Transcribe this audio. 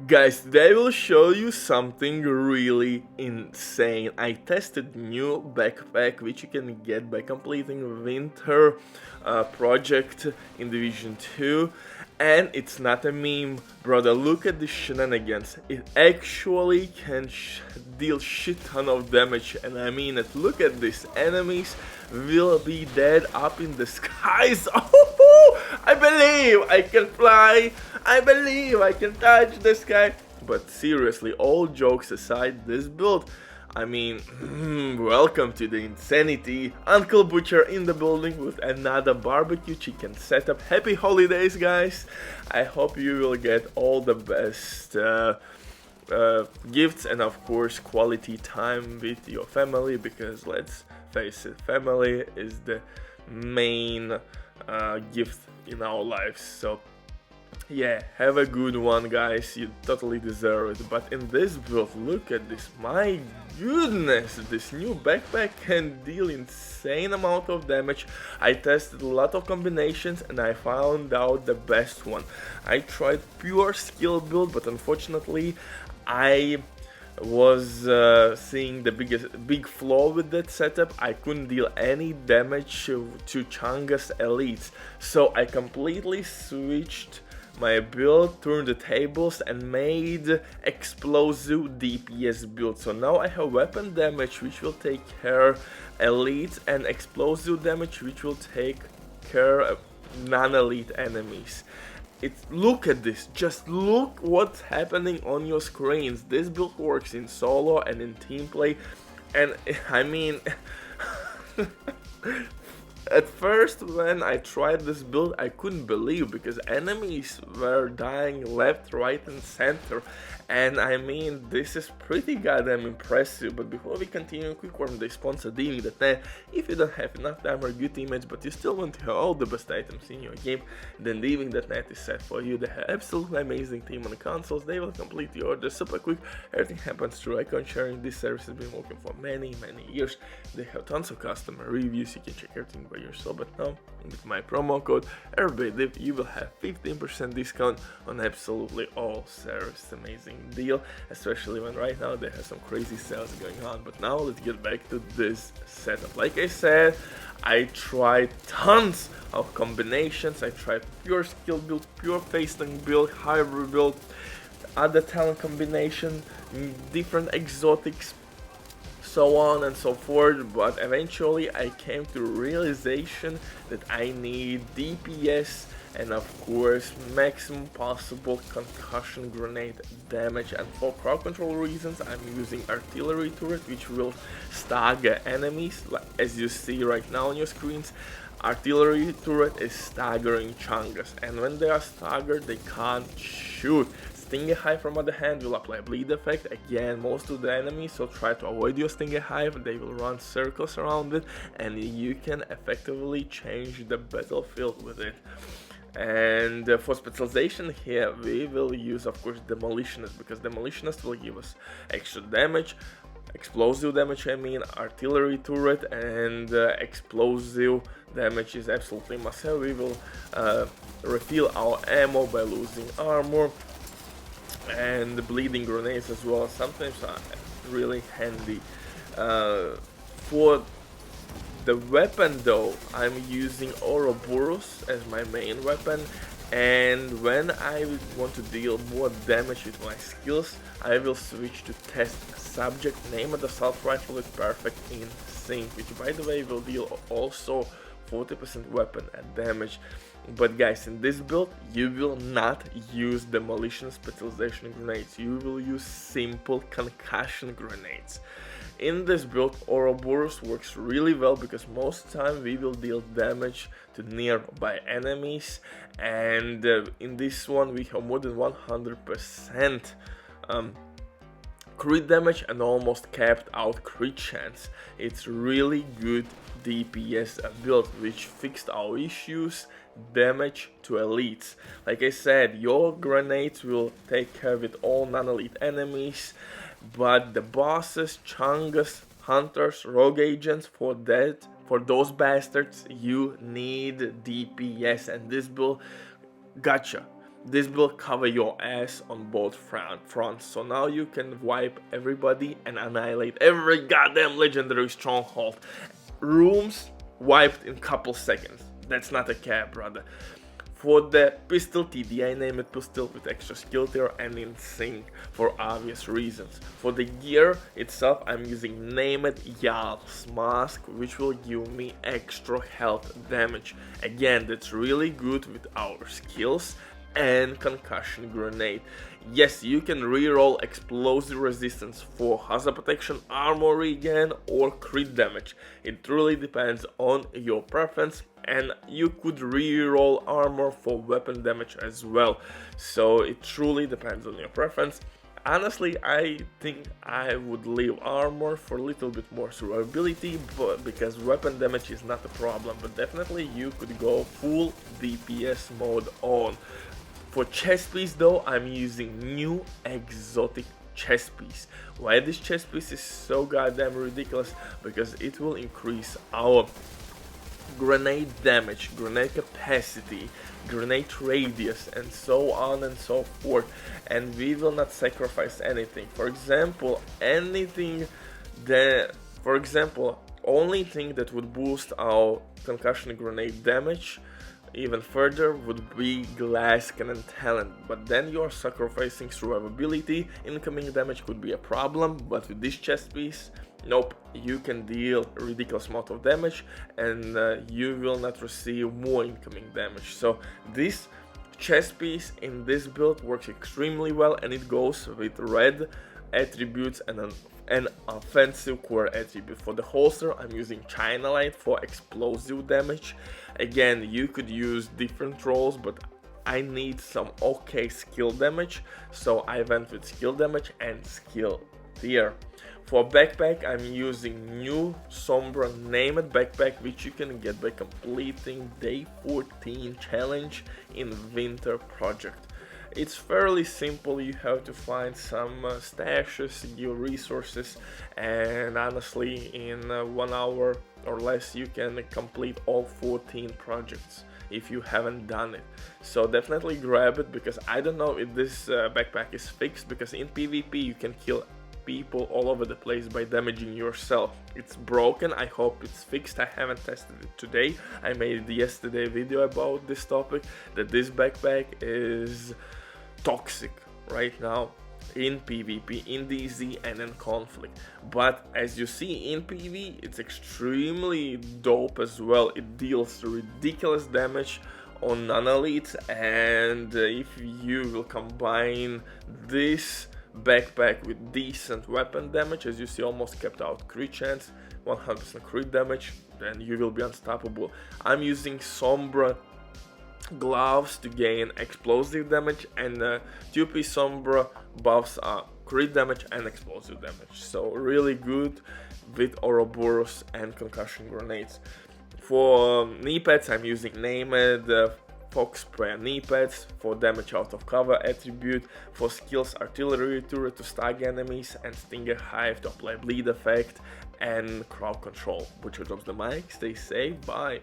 Guys, today will show you something really insane. I tested new backpack which you can get by completing winter project in Division 2, and it's not a meme, brother. Look at the shenanigans. It actually can deal shit ton of damage, and I mean it. Look at this. Enemies will be dead up in the skies. Oh, I believe I can fly. I believe I can touch the sky. But seriously, all jokes aside, this build, I mean, welcome to the insanity. Uncle Butcher in the building with another barbecue chicken setup. Happy holidays, guys. I hope you will get all the best gifts and of course quality time with your family, because let's face it, family is the main gift in our lives. So yeah, have a good one, guys. You totally deserve it. But in this build, look at this. My goodness, this new backpack can deal insane amount of damage. I tested a lot of combinations and I found out the best one. I tried pure skill build, but unfortunately I was seeing the big flaw with that setup. I couldn't deal any damage to Changa's elites, so I completely switched my build, turned the tables and made explosive DPS build. So now I have weapon damage which will take care elites, and explosive damage which will take care of non-elite enemies. Look at this, just look what's happening on your screens. This build works in solo and in team play, and I mean at first when I tried this build I couldn't believe, because enemies were dying left, right and center, and I mean this is pretty goddamn impressive. But before we continue, quick warning, they sponsor DIDN. If you don't have enough time or good teammates but you still want to have all the best items in your game, then DIDN is set for you. They have absolutely amazing team on the consoles. They will complete the order super quick. Everything happens through icon sharing. This service has been working for many years. They have tons of customer reviews. You can check everything by yourself, but now with my promo code RBDIV you will have 15% discount on absolutely all service. Amazing deal, especially when right now they have some crazy sales going on. But now let's get back to this setup. Like I said, I tried tons of combinations. I tried pure skill build, pure facing build, hybrid build, other talent combination, different exotics, so on and so forth, but eventually I came to realization that I need DPS and of course maximum possible concussion grenade damage, and for crowd control reasons I'm using artillery turret which will stagger enemies. As you see right now on your screens, artillery turret is staggering Changas, and when they are staggered they can't shoot. Stinger Hive, from other hand, will apply bleed effect. Again, most of the enemies, so try to avoid your Stinger Hive. They will run circles around it and you can effectively change the battlefield with it. And for specialization here we will use of course Demolitionist, because Demolitionist will give us extra damage, explosive damage I mean, artillery turret, and explosive damage is absolutely must have. We will refill our ammo by losing armor, and the bleeding grenades as well sometimes are really handy. For the weapon though, I'm using Ouroboros as my main weapon, and when I want to deal more damage with my skills I will switch to test subject. Name of the assault rifle is perfect in sync, which by the way will deal also 40% weapon and damage. But guys, in this build you will not use demolition specialization grenades, you will use simple concussion grenades. In this build Ouroboros works really well because most of the time we will deal damage to nearby enemies, and in this one we have more than 100% crit damage and almost capped out crit chance. It's really good DPS build which fixed our issues, damage to elites. Like I said, your grenades will take care with all non-elite enemies, but the bosses, Changas, hunters, rogue agents, for those bastards you need DPS, and this build gotcha. this will cover your ass on both fronts, so now you can wipe everybody and annihilate every goddamn legendary stronghold. Rooms wiped in couple seconds. That's not a cap, brother. For the pistol TD, I name it pistol with extra skill tier and in sync for obvious reasons. For the gear itself, I'm using named Yal's mask, which will give me extra health damage. Again, that's really good with our skills and concussion grenade. Yes, you can reroll explosive resistance for hazard protection, armor regen or crit damage. It really depends on your preference, and you could reroll armor for weapon damage as well. So it truly depends on your preference. Honestly, I think I would leave armor for a little bit more survivability, but because weapon damage is not a problem, but definitely you could go full DPS mode on. For chest piece though, I'm using new exotic chest piece. Why this chest piece is so goddamn ridiculous? Because it will increase our grenade damage, grenade capacity, grenade radius, and so on and so forth, and we will not sacrifice anything. For example, only thing that would boost our concussion grenade damage even further would be glass cannon talent, but then you are sacrificing survivability. Incoming damage could be a problem, but with this chest piece, nope, you can deal a ridiculous amount of damage and you will not receive more incoming damage. So this chest piece in this build works extremely well, and it goes with red attributes and an offensive core attribute. For the holster, I'm using China Light for explosive damage. Again, you could use different rolls, but I need some okay skill damage, so I went with skill damage and skill tier. For backpack, I'm using new Sombra named backpack, which you can get by completing day 14 challenge in winter project. It's fairly simple. You have to find some stashes, your resources, and honestly in 1 hour or less you can complete all 14 projects if you haven't done it. So definitely grab it, because I don't know if this backpack is fixed, because in PvP you can kill people all over the place by damaging yourself. It's broken. I hope it's fixed. I haven't tested it today. I made yesterday a video about this topic, that this backpack is toxic right now in PvP, in DZ and in conflict, but as you see in PV it's extremely dope as well. It deals ridiculous damage on non-elites, and if you will combine this backpack with decent weapon damage, as you see, almost kept out crit chance, 100% crit damage, then you will be unstoppable. I'm using Sombra gloves to gain explosive damage, and 2-piece Sombra buffs are crit damage and explosive damage, so really good with Ouroboros and concussion grenades. For knee pads, I'm using named Fox Spray knee pads for damage out of cover attribute. For skills, artillery turret to stag enemies and stinger hive to apply bleed effect, and crowd control. Butcher drops the mic, stay safe, bye.